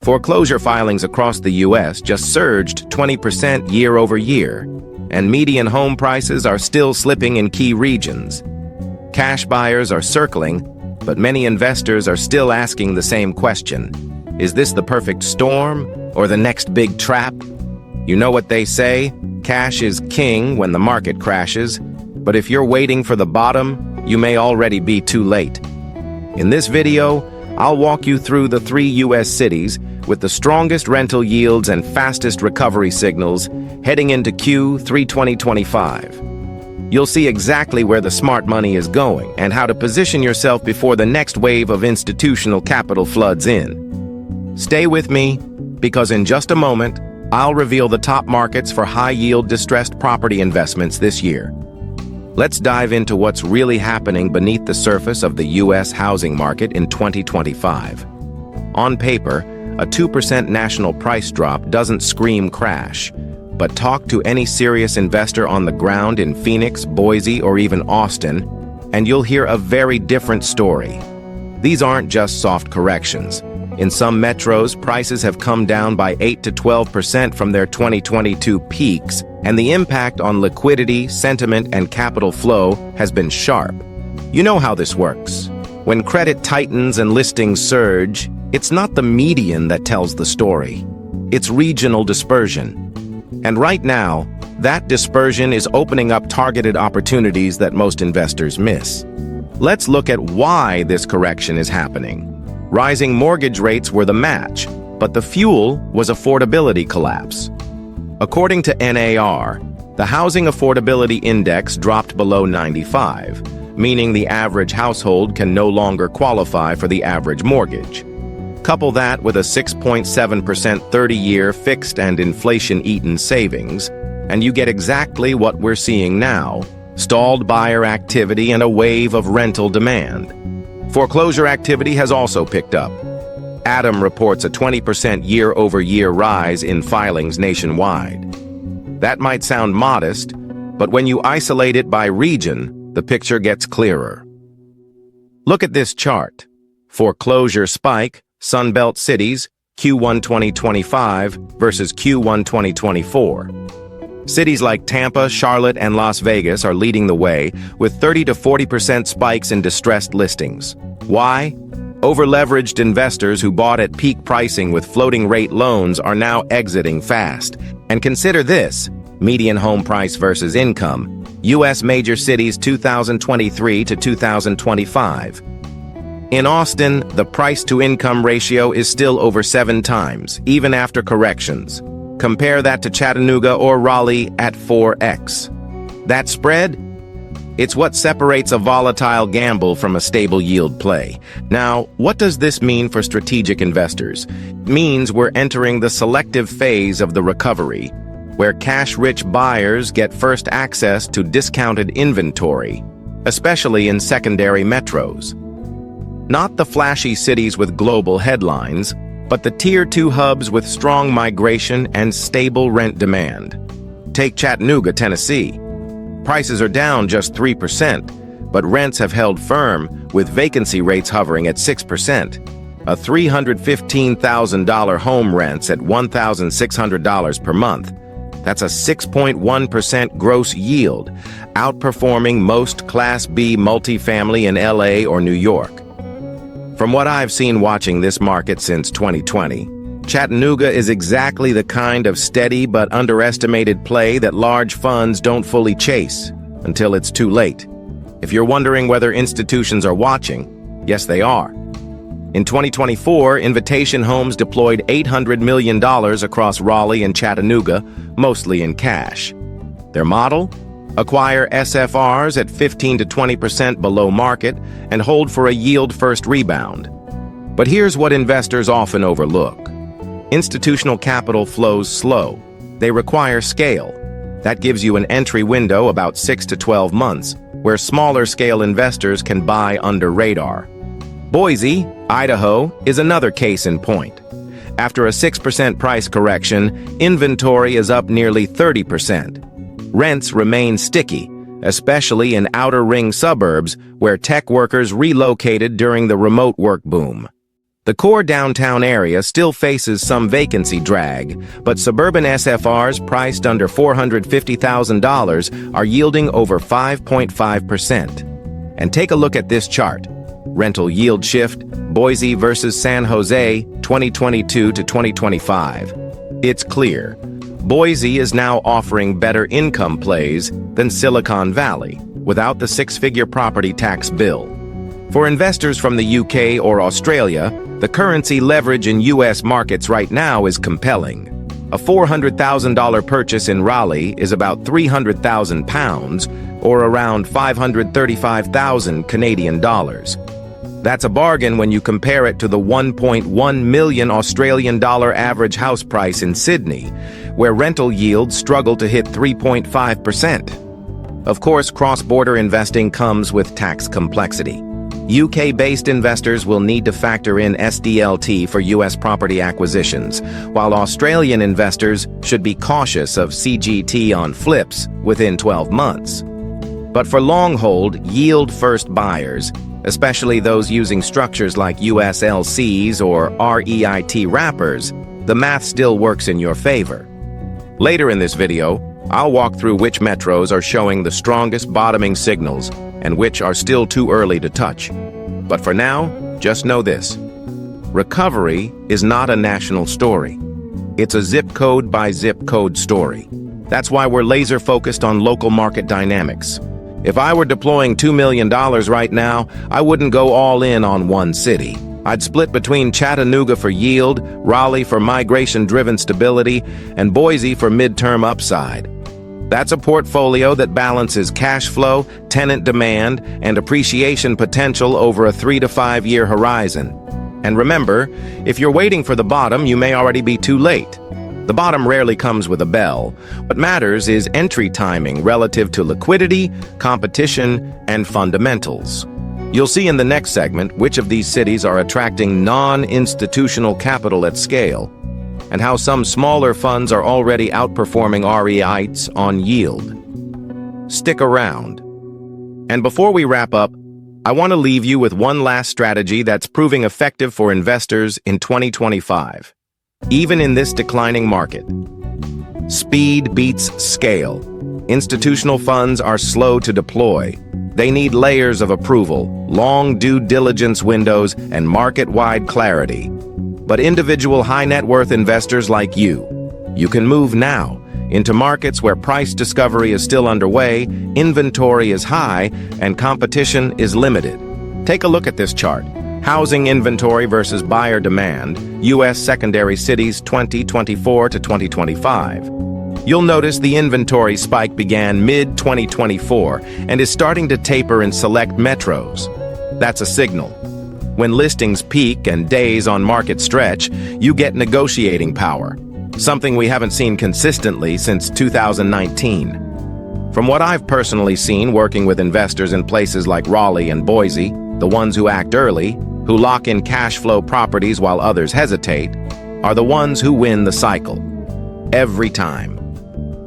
Foreclosure filings across the U.S. just surged 20% year over year, and median home prices are still slipping in key regions. Cash buyers are circling, but many investors are still asking the same question. Is this the perfect storm or the next big trap? You know what they say, cash is king when the market crashes, but if you're waiting for the bottom, you may already be too late. In this video, I'll walk you through the 3 U.S. cities with the strongest rental yields and fastest recovery signals heading into Q3 2025. You'll see exactly where the smart money is going and how to position yourself before the next wave of institutional capital floods in. Stay with me, because in just a moment, I'll reveal the top markets for high-yield distressed property investments this year. Let's dive into what's really happening beneath the surface of the U.S. housing market in 2025. On paper, a 2% national price drop doesn't scream crash, but talk to any serious investor on the ground in Phoenix, Boise, or even Austin, and you'll hear a very different story. These aren't just soft corrections. In some metros, prices have come down by 8 to 12% from their 2022 peaks, and the impact on liquidity, sentiment, and capital flow has been sharp. You know how this works. When credit tightens and listings surge, it's not the median that tells the story. It's regional dispersion. And right now, that dispersion is opening up targeted opportunities that most investors miss. Let's look at why this correction is happening. Rising mortgage rates were the match, but the fuel was affordability collapse. According to NAR, the Housing Affordability Index dropped below 95, meaning the average household can no longer qualify for the average mortgage. Couple that with a 6.7% 30-year fixed and inflation-eaten savings, and you get exactly what we're seeing now: stalled buyer activity and a wave of rental demand. Foreclosure activity has also picked up. Adam reports a 20% year-over-year rise in filings nationwide. That might sound modest, but when you isolate it by region, the picture gets clearer. Look at this chart. Foreclosure spike, Sunbelt cities, Q1 2025 versus Q1 2024. Cities like Tampa, Charlotte, and Las Vegas are leading the way, with 30 to 40% spikes in distressed listings. Why? Over-leveraged investors who bought at peak pricing with floating-rate loans are now exiting fast. And consider this: median home price versus income, U.S. major cities 2023 to 2025. In Austin, the price-to-income ratio is still over 7 times, even after corrections. Compare that to Chattanooga or Raleigh at 4x. That spread? It's what separates a volatile gamble from a stable yield play. Now, what does this mean for strategic investors? It means we're entering the selective phase of the recovery, where cash-rich buyers get first access to discounted inventory, especially in secondary metros. Not the flashy cities with global headlines, but the Tier 2 hubs with strong migration and stable rent demand. Take Chattanooga, Tennessee. Prices are down just 3%, but rents have held firm, with vacancy rates hovering at 6%. A $315,000 home rents at $1,600 per month. That's a 6.1% gross yield, outperforming most Class B multifamily in LA or New York. From what I've seen watching this market since 2020, Chattanooga is exactly the kind of steady but underestimated play that large funds don't fully chase until it's too late. If you're wondering whether institutions are watching, yes, they are. In 2024, Invitation Homes deployed $800 million across Raleigh and Chattanooga, mostly in cash. Their model? Acquire SFRs at 15 to 20% below market and hold for a yield-first rebound. But here's what investors often overlook. Institutional capital flows slow. They require scale. That gives you an entry window about 6 to 12 months, where smaller-scale investors can buy under radar. Boise, Idaho, is another case in point. After a 6% price correction, inventory is up nearly 30%. Rents remain sticky, especially in outer ring suburbs where tech workers relocated during the remote work boom. The core downtown area still faces some vacancy drag, but suburban SFRs priced under $450,000 are yielding over 5.5%. And take a look at this chart. Rental yield shift, Boise versus San Jose, 2022 to 2025. It's clear. Boise is now offering better income plays than Silicon Valley, without the six-figure property tax bill. For investors from the UK or Australia, the currency leverage in US markets right now is compelling. A $400,000 purchase in Raleigh is about £300,000, or around 535,000 Canadian dollars. That's a bargain when you compare it to the 1.1 million Australian dollar average house price in Sydney, where rental yields struggle to hit 3.5%. Of course, cross-border investing comes with tax complexity. UK-based investors will need to factor in SDLT for US property acquisitions, while Australian investors should be cautious of CGT on flips within 12 months. But for long-hold, yield-first buyers, especially those using structures like USLCs or REIT wrappers, the math still works in your favor. Later in this video, I'll walk through which metros are showing the strongest bottoming signals and which are still too early to touch. But for now, just know this. Recovery is not a national story. It's a zip code by zip code story. That's why we're laser focused on local market dynamics. If I were deploying $2 million right now, I wouldn't go all in on one city. I'd split between Chattanooga for yield, Raleigh for migration-driven stability, and Boise for midterm upside. That's a portfolio that balances cash flow, tenant demand, and appreciation potential over a 3 to 5 year horizon. And remember, if you're waiting for the bottom, you may already be too late. The bottom rarely comes with a bell. What matters is entry timing relative to liquidity, competition, and fundamentals. You'll see in the next segment which of these cities are attracting non-institutional capital at scale, and how some smaller funds are already outperforming REITs on yield. Stick around. And before we wrap up, I want to leave you with one last strategy that's proving effective for investors in 2025. Even in this declining market, speed beats scale. Institutional funds are slow to deploy. They need layers of approval, long due diligence windows, and market-wide clarity. But individual high-net-worth investors like you can move now into markets where price discovery is still underway, inventory is high, and competition is limited. Take a look at this chart. Housing inventory versus buyer demand, U.S. secondary cities 2024 to 2025. You'll notice the inventory spike began mid-2024 and is starting to taper in select metros. That's a signal. When listings peak and days on market stretch, you get negotiating power, something we haven't seen consistently since 2019. From what I've personally seen working with investors in places like Raleigh and Boise, the ones who act early, who lock in cash flow properties while others hesitate, are the ones who win the cycle. Every time.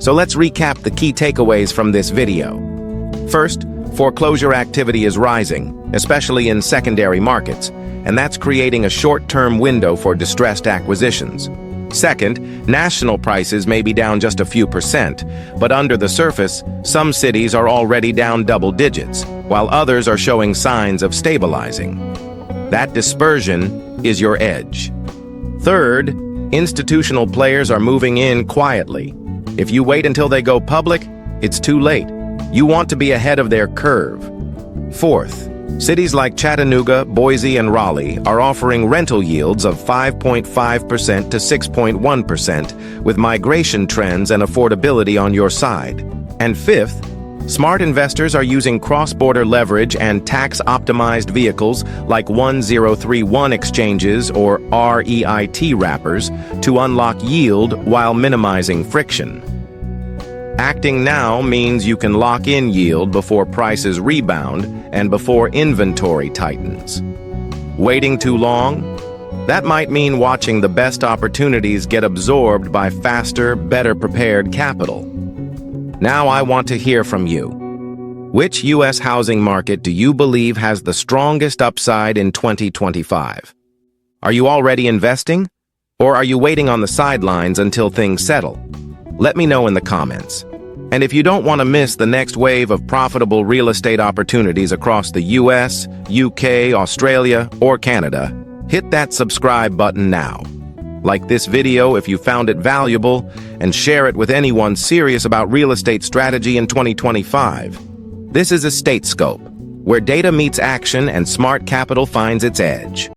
So let's recap the key takeaways from this video. First, foreclosure activity is rising, especially in secondary markets, and that's creating a short-term window for distressed acquisitions. Second, national prices may be down just a few percent, but under the surface, some cities are already down double digits, while others are showing signs of stabilizing. That dispersion is your edge. Third, institutional players are moving in quietly. If you wait until they go public, it's too late. You want to be ahead of their curve. Fourth, cities like Chattanooga, Boise, and Raleigh are offering rental yields of 5.5% to 6.1%, with migration trends and affordability on your side. And fifth, smart investors are using cross-border leverage and tax-optimized vehicles like 1031 exchanges or REIT wrappers to unlock yield while minimizing friction. Acting now means you can lock in yield before prices rebound and before inventory tightens. Waiting too long? That might mean watching the best opportunities get absorbed by faster, better prepared capital. Now I want to hear from you. Which U.S. housing market do you believe has the strongest upside in 2025? Are you already investing? Or are you waiting on the sidelines until things settle? Let me know in the comments. And if you don't want to miss the next wave of profitable real estate opportunities across the US, UK, Australia, or Canada, hit that subscribe button now. Like this video if you found it valuable, and share it with anyone serious about real estate strategy in 2025. This is EstateScope, where data meets action and smart capital finds its edge.